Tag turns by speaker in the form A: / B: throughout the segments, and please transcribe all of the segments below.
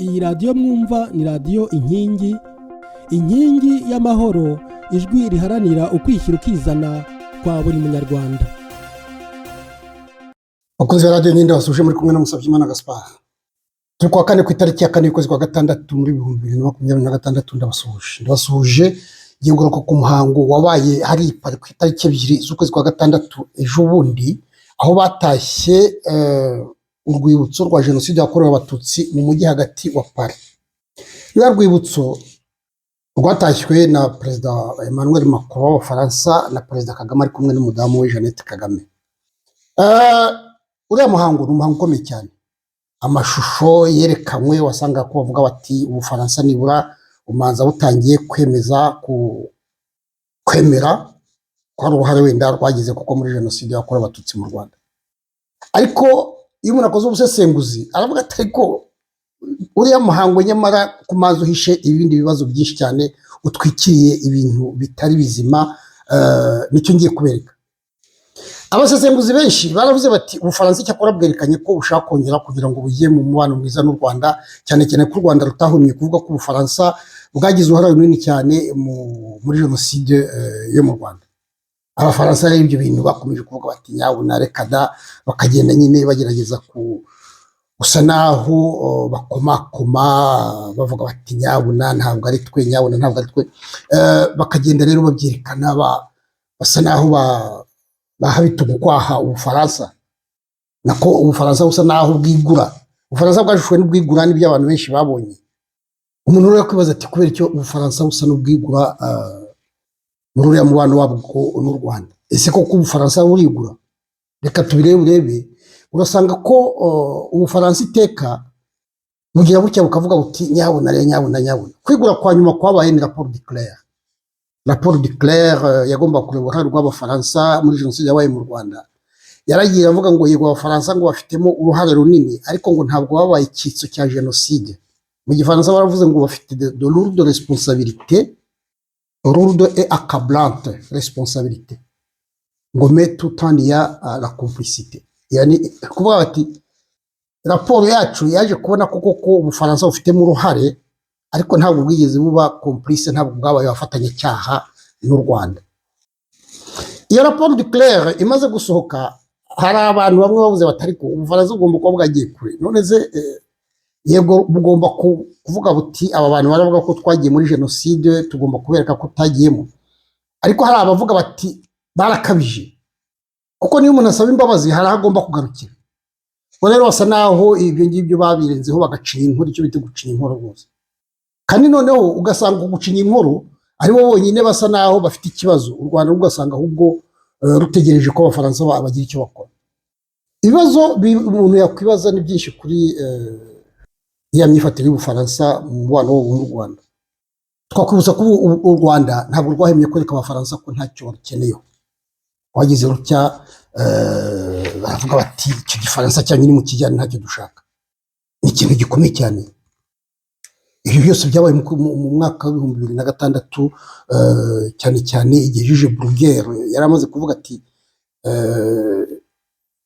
A: Iyi radiyo mwumva ni radiyo inkingi y'amahoro, ijwi riharanira ukwishyira ukizana kwa buri munyarwanda.
B: Abakozi ba radiyo Inkingi basuje muri kumwe na Musabyimana Gaspard. Turi kuwa kane ku itariki ya 4 y'ukwezi kwa gatandatu muri 2026 ndabasuje nginguruka ku muhango wabaye hari ku itariki 2 z'ukwezi kwa gatandatu ejo bundi, aho batashye urwibutso rwa jenoside yakorewe abatutsi mu mujyi hagati wa Paris. Rwa rwibutso rwatashywe na Perezida Emmanuel Macron wa Faransa na Perezida Kagame ari kumwe n'umudamu we Jeannette Kagame. Uriya muhango ni umuhango ukomeye cyane. Amashusho yerekanwe wasanga ko bavuga bati Ubufaransa nibura umanza butangiye kwemera ko ari uruhare wenda rwagize kuko muri jenoside yakorewe abatutsi mu Rwanda. Ariko iyo umuntu akoze ubusesenguzi aravuga ati ariko uriya muhango nyamara kumanza uhishe ibindi bibazo byinshi cyane, utwikiriye ibintu bitari bizima. Nicyo ngiye kubereka. Abasesenguzi benshi baravuze bati Ubufaransa cyakora bwerekanye ko ushaka kongera kugira ngo bugiye mu mubano mwiza n'u Rwanda, cyane cyane ko u Rwanda rutahumye kuvuga ko Ubufaransa bwagize uruhare runini cyane muri jenoside yo mu Rwanda. Abafaransa rero ibyo bintu bakomeje kuvuga bati nyabuna reka da, bakagenda nyine bagerageza gusa naho bakomakoma bavuga bati nyabuna ntabwo ari twe, nyabuna ntabwo ari twe. Bakagenda rero babyerekana basa naho bahabita gukwaha Ubufaransa, nako Ubufaransa busa naho bwigura. Ubufaransa bwashushwe n'ubwigura n'ibyo abantu benshi babonye. Umuntu rero kwibaza ati kubera icyo Ubufaransa busa n'ubwigura muri uriya mubano wabwo n'u Rwanda. Ese koko Ubufaransa burigura? Reka tubirebe. Urasanga ko Ubufaransa iteka bugira bucya bukavuga buti nyabuna rero nyabuna. Kwigura kwa nyuma kwabaye ni rapport de Claire yagomba kureba uruhare rw'Abafaransa muri jenoside yabaye mu Rwanda. Yaragiye avuga ngo yego Abafaransa ngo bafitemo uruhare runini, ariko ngo ntabwo babaye icyitso cya jenoside. Mu Gifaransa baravuze ngo bafite de lourde responsabilité, lourde et accablante responsabilité, ngo mais tout en y a la complicité. Yani kuvuga bati raporo yacu yaje kubona koko ko Ubufaransa bufitemo uruhare, ariko ntabwo bwigeze buba complice, ntabwo bwabaye abafatanya cyaha n'u Rwanda. Iyo rapport de Claire imaze gusohoka, hari abantu bamwe bavuze batari ko Ubufaransa bugomba kuba bwagiye kure. None se yego bugomba kuvuga buti aba bantu baravuga ko twagiye muri jenoside, tugomba kubereka ko tutagiyemo. Ariko hari abavuga bati barakabije, kuko niyo umuntu asaba imbabazi hari agomba kugarukira. Rero basa naho ibyo ngibyo babirenzeho bagacinya inkuru, icyo bita gucinya inkuru rwose. Kandi noneho ugasanga gucinya inkuru ari bo bonyine basa naho bafite ikibazo. U Rwanda ugasanga ahubwo rutegereje ko Abafaransa bagira icyo bakora. Ibibazo umuntu yakwibaza ni byinshi kuri ya myifatire y'Ubufaransa mu mubano w'u Rwanda. Twakwibutsa ko u Rwanda ntabwo rwahemye kwereka Abafaransa ko ntacyo bakeneyeho. Wagize rutya baravuga bati icyo Gifaransa cyanyu ni mu kijyana ntacyo dushaka. Ni ikintu gikomeye cyane. Ibyo byose byabaye mu mwaka wa 2006, cyane cyane igihe Juge Bruguière yari amaze kuvuga ati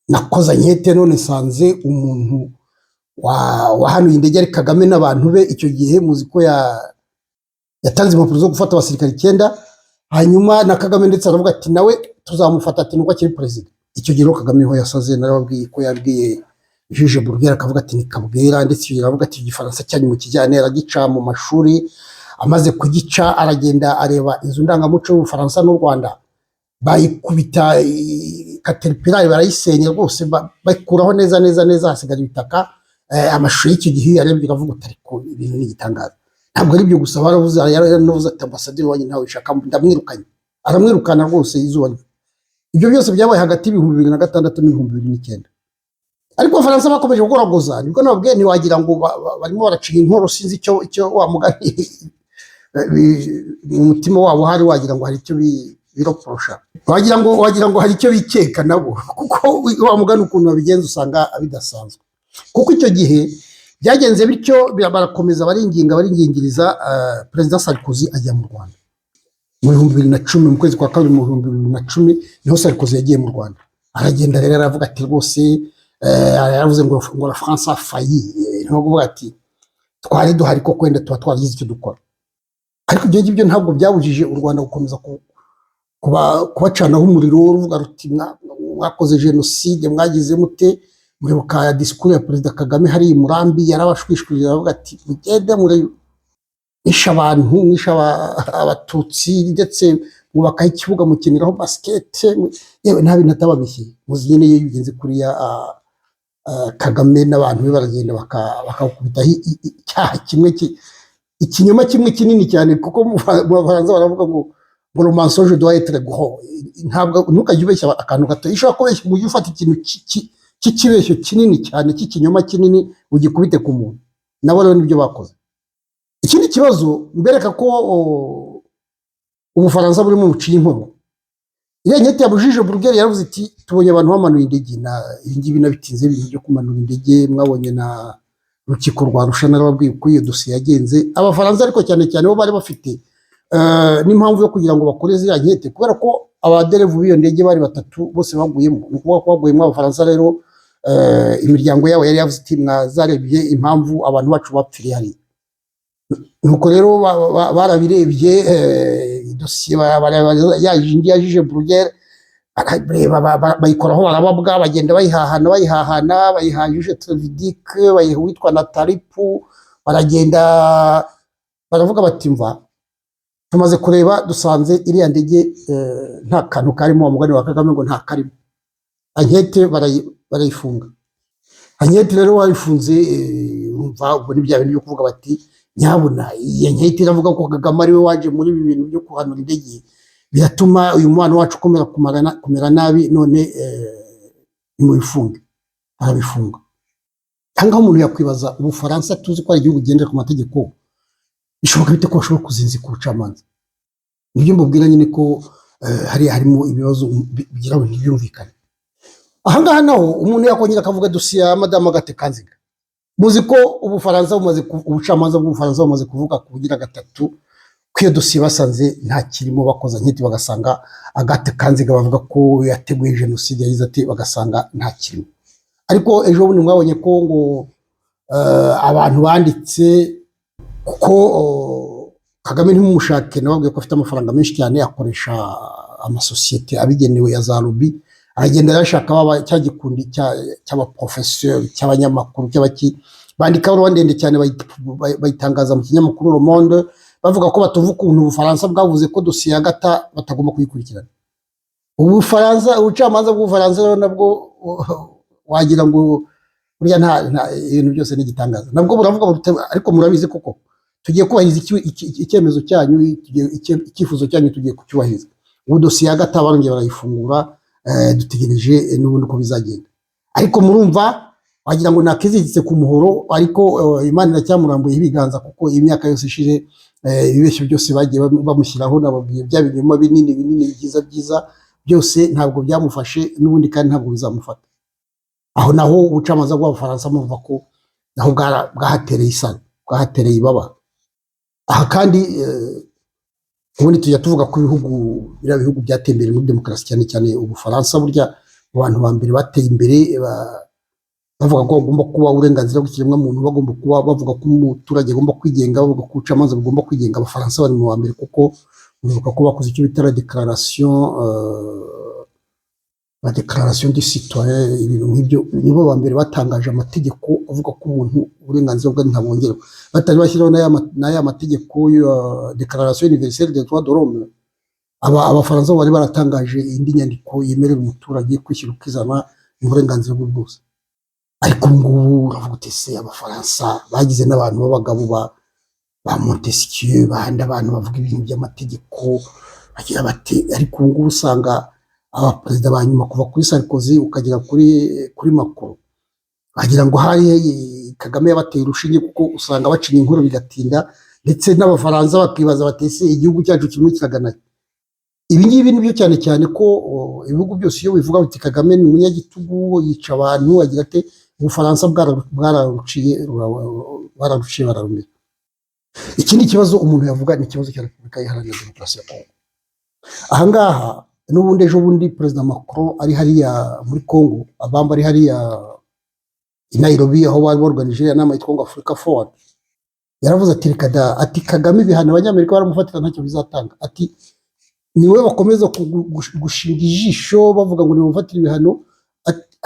B: nakoze ankete none nsanze umuntu wahanuye indege ari Kagame n'abantu be. Icyo gihe muzi ko yatanze impapuro zo gufata abasirikare 9, hanyuma na Kagame ndetse aravuga ati nawe tuzamufata ati nuko akiri president. Icyo gihe Kagame ho yasaze, narababwiye ko yabwiye Juge Bruguière akavuga ati ni Kabwera, ndetse icyo gihe aravuga ati Igifaransa cyanyu mu kijyane. Aragica mu mashuri, amaze kugica aragenda areba inzu ndangamuco y'Ubufaransa n'u Rwanda, bayikubita caterpillar barayisenya rwose, bayikuraho neza hasigara ibitaka. Amashuri y'icyo gihe yarebye akavuga ati ariko ibintu ni igitangaza. Ntabwo ari byo gusa, baravuze yaranovuze ati ambasaderi wanyu ntawe ushaka, ndamwirukanye. Aramwirukana rwose izuba. Ibyo byose byabaye hagati y'2006 n'2009. Ariko Abafaransa bakomeje gukoragoza. Nibwo nababwiye ntiwagira ngo barimo baracinya inkoro, sinzi icyo wamugani mu mutima wabo hari, wagira ngo hari icyo biroporosha, wagira ngo hari icyo bikeka nabo, kuko wamugana ukuntu babigenza usanga bidasanzwe. Kuko icyo gihe byagenze bityo, barakomeza baringingiriza Perezida Sarkozy ajya mu Rwanda mu 2010. Mu kwezi kwa 2 mu 2010 niho Sarkozy yagiye mu Rwanda. Aragenda rero aravuga ati rwose yaravuze ngo la France a failli. Nko kuvuga ati twari duhari ko kwenda tuba twaragize icyo dukora. Ariko ibyo ngibyo ntabwo byabujije u Rwanda gukomeza kubacanaho umuriro ruvuga ruti mwakoze jenoside mwagize mute. Muribuka disikuru ya Perezida Kagame hari i Murambi yarabashwishwije aravuga ati mugende mwishe abantu, mwishe abatutsi, ndetse mwubakaho ikibuga mukiniraho basket, yewe nta bintu atababeshye. Muzi nyine iyo bigenze kuriya Kagame n'abantu be baragenda bakakubitaho icyaha kimwe, ikinyoma kimwe kinini cyane, kuko mu Bafaransa baravuga ngo le mensonge doit être gros. Ntabwo ntukajye ubeshya akantu gato, ishobora kubeshya mu gihe ufata ikintu cy'ikibeshyo kinini cyane, cy'ikinyoma kinini ugikubite ku muntu. Nabo rero nibyo bakoze. Ikindi kibazo mbereka ko Ubufaransa burimo buciye inkono. Iyo nkete yabujije Bruguière yaravuze iti tubonye abantu bamanuye indege, na ibingibi nabitinze ibintu byo kumanura indege, mwabonye na rukiko rwa Arusha narababwiye ko iyo dosiye yagenze. Abafaransa ariko cyane cyane bo bari bafite n'impamvu yo kugira ngo bakore ziriya nkete, kubera ko abaderevu b'iyo ndege bari batatu bose baguyemo. Ni ukuvuga ko baguyemo Abafaransa rero imiryango yabo yari yavuze iti mwazarebye impamvu abantu bacu bapfiriye hariya. Nuko rero barabirebye dosiye yajije Bruguière, bayikoraho barababwa, bagenda bayihahana bayihajije Trevidic, bayiha uwitwa Natalipu, baragenda baravuga bati mva tumaze kureba dusanze iriya ndege nta kantu karimo, umugani wa Kagame ngo nta karimo. Ankete barayifunga. Ankete rero wayifunze, umva ubwo ni bya bintu byo kuvuga bati nyabuna iyi nkete iravuga ko Kagame ari we waje muri ibi bintu byo kuhanura indege, biratuma uyu mwana wacu kumera nabi, none nimubifunge. Arabifunga. Cyangwa umuntu yakwibaza, Ubufaransa tuzi ko ari igihugu gendera ku mategeko, bishoboka bite ko bashobora kuzinzi ku bucamanza? Nibyo mbabwira nyine ko harimo ibibazo bigira ngo ntibyumvikane. Ahangaha naho umuntu yakongera akavuga dosiye ya Madame Agathe Kanziga. Muzi ko ubucamanza bw'Ubufaransa bumaze kuvuga kugira gatatu ko iyo dosiye basanze nta kirimo, bakoza nkiti bagasanga Agathe Kanziga bavuga ko yateguye jenoside yagize ati, bagasanga nta kirimo. Ariko ejo bundi mwabonye ko ngo abantu banditse kuko Kagame ntimumushake, nababwiye ko afite amafaranga menshi cyane, akoresha amasosiyete abigenewe ya za lobby, aragenda arashaka cya gikundi cy'abaprofesseur, cy'abanyamakuru, cy'abaki, bandika baruwa ndende cyane bayitangaza mu kinyamakuru Le Monde, bavuga ko batuvuga ukuntu Ubufaransa bwavuze ko dosiye ya Gata batagomba kuyikurikirana. Ubufaransa, ubucamanza bw'Ubufaransa rero nabwo wagira ngo burya nta ibintu byose n'igitangaza, nabwo buravuga ariko murabizi koko tugiye kubahiriza icyemezo cyanyu, icyifuzo cyanyu tugiye kucyubahiriza. Ubu dosiye ya Gata barongeye barayifungura, dutegereje n'ubundi ko bizagenda. Ariko murumva wagira ngo nakizigitse ku muhoro, ariko Imana iracyamurambuye ibiganza, kuko imyaka yose ishize ibibeshyo byose bagiye bamushyiraho, nababwiye bya binyoma binini byiza byose ntabwo byamufashe, n'ubundi kandi ntabwo bizamufata. Aho naho ubucamanza bw'Abafaransa mumva ko naho bwahatereye isano, bwahatereye ibaba. Aha kandi ubundi tujya tuvuga ko biriya bihugu byateye imbere muri demokarasi, cyane cyane Ubufaransa. Burya abantu ba mbere bateye imbere bavuga ko bagomba kuba uburenganzira bw'ikiremwamuntu, bagomba kuba bavuga ko umuturage agomba kwigenga, bavuga ko ubucamanza bugomba kwigenga. Abafaransa bari mu ba mbere, kuko bavuga ko bakoze icyo bita la déclaration du citoyen, ibintu nk'ibyo. Nibo ba mbere batangaje amategeko avuga ko umuntu uburenganzira bwe ntabongerwa, batari bashyiraho n'aya mategeko ya Déclaration universelle des droits de l'homme. Abafaransa bari baratangaje indi nyandiko yemerera umuturage kwishyira ukizana mu burenganzira bwe bwose. Ariko ngubu uravuga uti se Abafaransa bagize n'abantu b'abagabo ba Montesquieu, bandi abantu bavuga ibintu by'amategeko bagira bati, ariko ngubu usanga abaperezida ba nyuma kuva kuri Sarkozy ukagera kuri Macron, bagira ngo hari Kagame yabateye urushinge, kuko usanga bacinya inkuru bigatinda, ndetse n'Abafaransa bakibaza batese igihugu cyacu kimwe kiragana. Ibi ngibi nibyo cyane cyane ko ibihugu byose iyo bivuga biti Kagame ni umunyagitugu, yica abantu, agira ate, Ubufaransa bwararuciye bararumira. Ikindi kibazo umuntu yavuga ni ikibazo cya Repubulika Iharanira Demokarasi ya Kongo. Ahangaha n'ubundi ejo bundi Perezida Macron ari hariya muri Kongo, abamba ari hariya i Nairobi, aho bari organije inama yitwa ngo Africa Forward. yaravuze ati reka da, ati Kagame ibihano abanyamerika baramufatira ntacyo bizatanga, ati niwe bakomeza gushinga ijisho bavuga ngo nimufatire ibihano,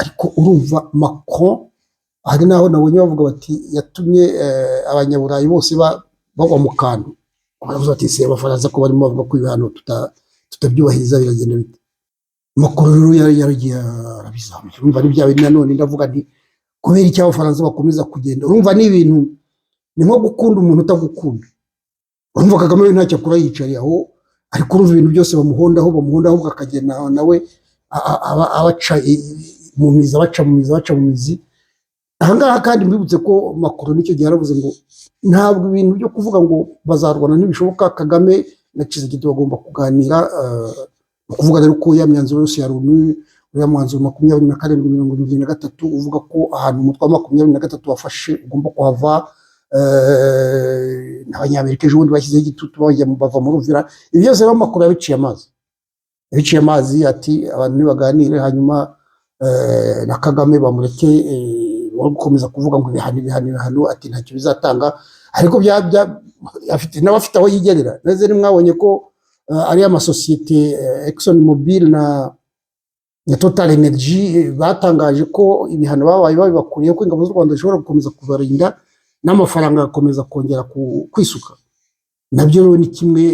B: ariko urumva Macron hari naho nabonye bavuga bati yatumye abanyaburayi bose bagwa mu kantu, baravuze bati se abafaransa ko barimo bavuga ko ibihano tutabyubahiriza biragenda bite. Macron rero yaragiye arabizamuye, urumva ni bya bintu nanone ndavuga nti kubera icyo abafaransa bakomeza kugenda, urumva ni ibintu ni nko gukunda umuntu utagukunda. Urumva Kagame we ntacyo akora yicariye aho, ariko urumva ibintu byose bamuhondaho bakagenda nawe abaca mu mizi. Ahangaha kandi mbibutse ko Macron nicyo gihe yaravuze ngo ntabwo ibintu byo kuvuga ngo bazarwana ntibishoboka, Kagame na Tshisekedi bagomba kuganira, kuvuga rero ko ya myanzuro yose ya Loni, uriya mwanzuro 27/73 uvuga ko ahantu umutwe wa 23 wafashe ugomba kuhava, n'abanyamerika ejo bundi bashyizeho igitutu bava muri Uvira. Ibi byose rero Macron yabiciye amazi ati abantu nibaganire, hanyuma na Kagame bamureke gukomeza kuvuga ngo ibihano, ati ntacyo bizatanga, ariko n'abafite aho yigerera. Neze nimwabonye ko ari amasosiyete Exxon Mobil na Total Energy batangaje ko ibihano babaye babibakuriye ko ingabo z'u Rwanda zishobora gukomeza kubarinda n'amafaranga agakomeza kongera kwisuka. Nabyo rero ni kimwe,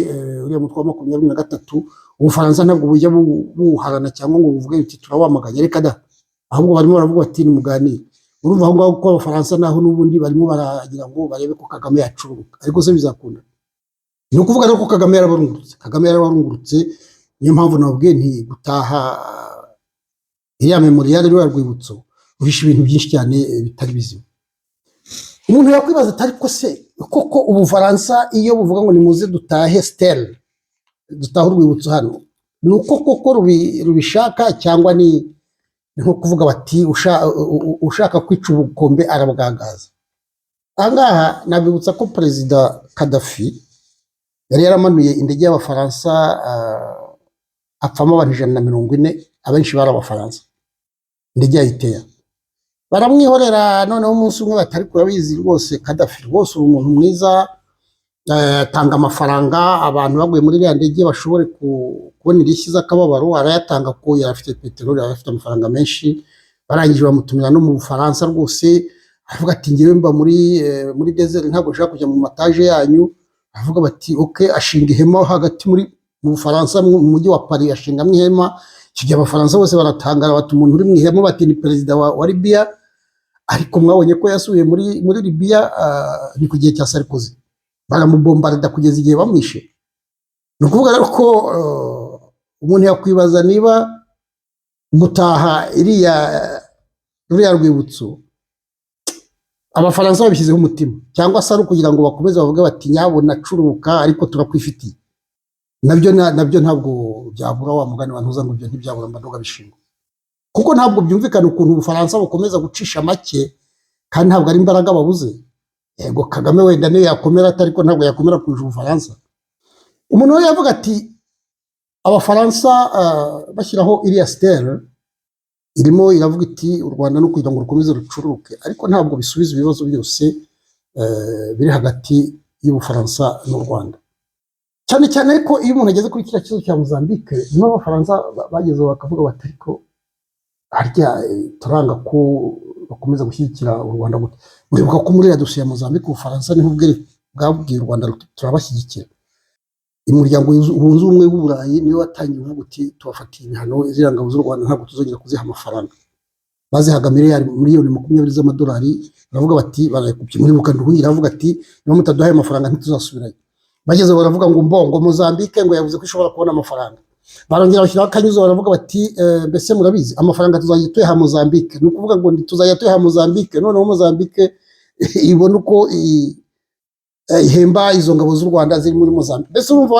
B: uriya mutwe wa 23 Ubufaransa ntabwo bujya buharana cyangwa ngo buvuge biti turawamaganye, reka da, ahubwo barimo baravuga bati nimuganire. Urumva aho ngaho ko Abafaransa naho n'ubundi barimo baragira ngo barebe ko Kagame yacuruka, ariko se bizakunda. Ni ukuvuga rero ko Kagame yarabarungurutse, niyo mpamvu nababwiye nti gutaha iriya memorial rero rwibutso uhisha ibintu byinshi cyane bitari bizima. Umuntu yakwibaza ati ariko se koko Ubufaransa iyo buvuga ngo nimuze dutahe stele, dutahe urwibutso hano, ni uko koko rubishaka cyangwa ni nko kuvuga bati ushaka kwica ubukombe arabwagaza? Ahangaha nabibutsa ko Perezida Gaddafi yari yaramanuye indege y'Abafaransa, apfamo abantu 140, abenshi bari Abafaransa. Indege yayiteya baramwihorera, noneho umunsi umwe batari kurabizi rwose Gaddafi rwose uri umuntu mwiza, atanga amafaranga abantu baguye muri iriya ndege bashobore kubona indishyi z'akababaro, arayatanga ko yari afite peteroli, yari afite amafaranga menshi. Barangije bamutumira no mu Bufaransa rwose, aravuga ati ngewe mba muri desert, ntabwo nshaka kujya mu mataje yanyu. Aravuga bati okay, ashinga ihema hagati mu Bufaransa, mu mujyi wa Paris, ashingamo ihema. Icyo gihe Abafaransa bose baratangara, bati umuntu uri mu ihema, bati ni perezida wa Libya. Ariko mwabonye ko yasubiye muri Libya, ni ku gihe cya Sarkozy, baramubombarda kugeza igihe bamwishe. Ni ukuvuga rero ko umuntu yakwibaza niba gutaha ruriya rwibutso Abafaransa babishyizeho umutima, cyangwa se ari ukugira ngo bakomeze bavuge bati nyabona curuka ariko turakwifitiye. Nabyo ntabwo byabura, wa mugani wa ntuza ngo ibyo ntibyabura mbandoga bishingwa, kuko ntabwo byumvikana ukuntu Ubufaransa bukomeza gucisha make kandi ntabwo ari imbaraga babuze. Yego Kagame wenda niyo yakomera, ariko ntabwo yakomera kurusha Ubufaransa. Umuntu we yavuga ati Abafaransa bashyiraho iriya stele irimo iravuga iti u Rwanda no kugira ngo rukomeze rucuruke, ariko ntabwo bisubiza ibibazo byose biri hagati y'Ubufaransa n'u Rwanda. Cyane cyane ariko iyo umuntu ageze kuri kiriya kibazo cya Mozambique, niho Abafaransa bagezeho bakavuga bati ariko harya turanga ko bakomeza gushyigikira u Rwanda gute. Muribuka ko muri dosiye ya Mozambique Ubufaransa niho bwabwiye u Rwanda turabashyigikira. Umuryango wunze ubumwe w'Uburayi niwe watangiye uvuga uti tubafatiye ibihano, ziriya ngabo z'u Rwanda ntabwo tuzongera kuziha amafaranga. Bazihaga miliyoni 20 z'amadolari, baravuga bati barayikubye. Muribuka Nduhungira avuga ati niba mutaduhaye amafaranga ntituzasubirayo. Bageze baravuga ngo mbongo Mozambique ngo yavuze ko ishobora kubona amafaranga. Barongera bashyiraho akanyuzo baravuga bati mbese murabizi amafaranga tuzajya tuyaha Mozambique. Ni ukuvuga ngo tuzajya tuyaha Mozambique, noneho Mozambique ibona uko ihemba izo ngabo z'u Rwanda ziri muri Mozambique. Mbese urumva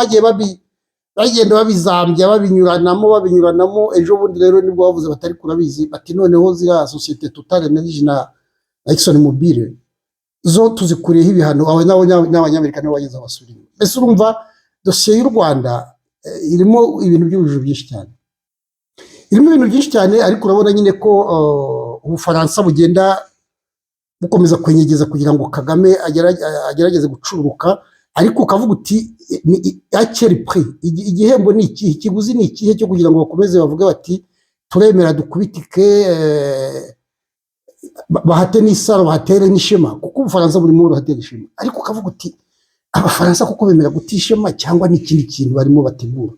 B: bagenda babizambya babinyuranamo. Ejo bundi rero nibwo bavuze batari kurabizi, bati noneho ziriya sosiyete Total Energy na Exxon Mobil zo tuzikuriyeho ibihano, aho n'Abanyamerika nabo bageze basubira. Mbese urumva dosiye y'u Rwanda irimo ibintu by'ubujuju byinshi cyane, ariko urabona nyine ko Ubufaransa bugenda bukomeza kwenyegeza kugira ngo Kagame agerageze gucururuka, ariko ukavuga uti akeri pri igihembo ni iki, ikiguzi ni ikihe cyo kugira ngo bakomeze bavuge bati turemera dukubitike, bahate n'isaro bahatere n'ishema, kuko Ubufaransa buri muri hatera ishema. Ariko ukavuga uti Abafaransa kuko bemera gutishema cyangwa n'ikindi kintu barimo bategura.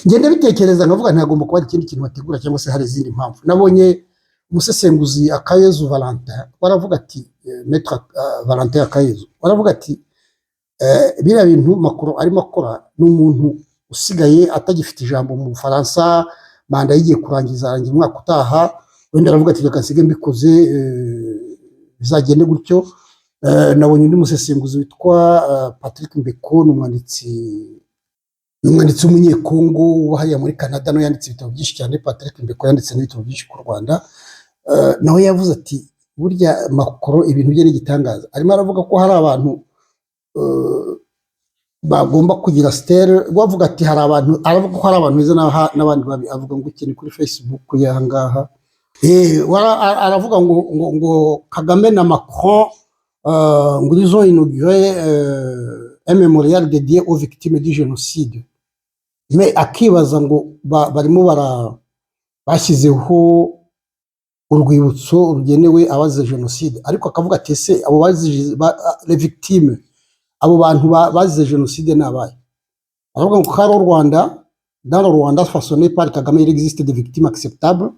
B: Ngende bitekereza nkavuga ntagomba kuba ikindi kintu bategura cyangwa se hari izindi mpamvu. Nabonye umusesenguzi Akayezu Valentin waravuga ati Maître Valentin Akayezu waravuga ati biriya bintu Macron arimo akora n'umuntu usigaye atagifite ijambo mu Bufaransa, manda yigiye kurangiza arangiza umwaka utaha, wenda aravuga ati reka nsige mbikoze bizagende gutyo. Nabonye undi musesenguzi witwa Patrick Mbeko, n'umwanditsi w'umunyekongo uba hariya muri Canada, no yanditse ibitabo byinshi cyane. Patrick Mbeko yanditse n'ibitabo byinshi ku Rwanda, nawe yavuze ati burya Macron ibintu bye n'igitangaza. Arimo aravuga ko hari abantu bagomba kugira style, bavuga ati hari abantu, aravuga ko hari abantu beza n'abandi babi. Avuga ngo ikindi kuri Facebook y'ahangaha aravuga ngo Kagame na Macron ngo ils ont inauguré un mémorial dédié aux victimes du génocide, mais akibaza ngo barimo bashyizeho urwibutso rugenewe abazize jenoside, ariko akavuga ati ese abo bazize les victimes, abo bantu bazize jenoside n'abaye. Aravuga ngo car au Rwanda, dans le Rwanda façonné par Kagame, il existe des victimes acceptables.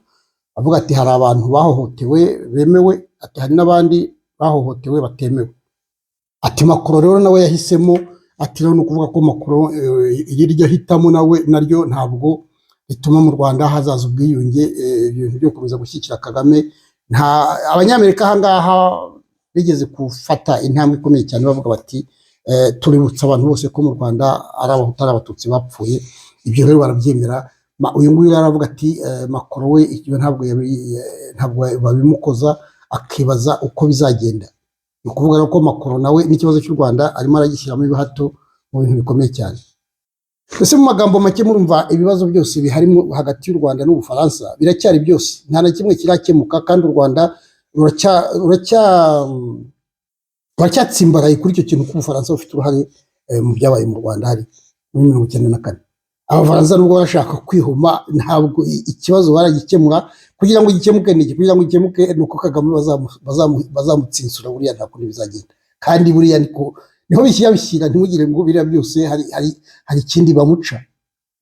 B: Avuga ati hari abantu bahohotewe bemewe, ati hari n'abandi bahohotewe batemewe. Ati Macron rero nawe yahisemo, ati rero nukuvuga ko Macron iryo hitamo nawe naryo ntabwo bituma mu Rwanda hazaza ubwiyunge, ibintu byo gukomeza gushyikira Kagame. Nta Abanyamerika ahangaha bigeze gufata intambwe ikomeye cyane, bavuga bati tuributsa abantu bose ko mu Rwanda ari Abahutu ari Abatutsi bapfuye. Ibyo rero barabyemera. Uyu nguyu aravuga ati Macron we ibyo ntabwo babimukoza, akibaza uko bizagenda. Ni ukuvuga ko Macron nawe n'ikibazo cy'u Rwanda arimo aragishyiramo ibihato mu bintu bikomeye cyane. Ese mu magambo make murumva ibibazo byose biharimo hagati y'u Rwanda n'Ubufaransa biracyari byose, nta na kimwe kirakemuka, kandi u Rwanda ruracyatsimbaraye kuri icyo kintu ko Ubufaransa bufite uruhare mu byabaye mu Rwanda hari muri 1994. Abafaransa nubwo barashaka kwihuma, ntabwo ikibazo baragikemura. Kugira ngo gikemuke niki, kugira ngo gikemuke nuko Kagame bazamutsinsura, buriya nta kundi bizagenda. Kandi buriya niho bishyira ntimugire ngo biriya byose hari ikindi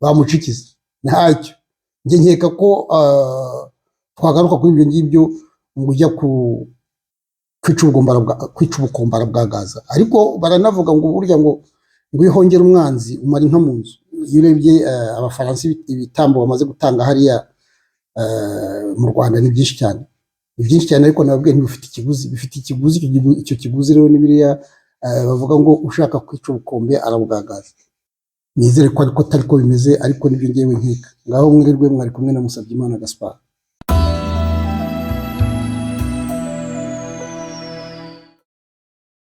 B: bamucikiza ntacyo. Njye nkeka ko twagaruka kuri ibyo ngibyo ngo ujya kwica ubukombara bwa Gaza. Ariko baranavuga ngo burya ngo ihongera umwanzi umara inka mu nzu. Iyo urebye Abafaransa ibitambo bamaze gutanga hariya mu Rwanda ni byinshi cyane, ariko nababwiye ntibifite ikiguzi, bifite ikiguzi. Icyo kiguzi rero ni biriya bavuga ngo ushaka kwica ubukombe arabwagaza. Nizere ko ariko atari ko bimeze, ariko nibyo ngewe nkeka. Ngaho mwirirwe, mwari kumwe na Musabyimana Gaspard.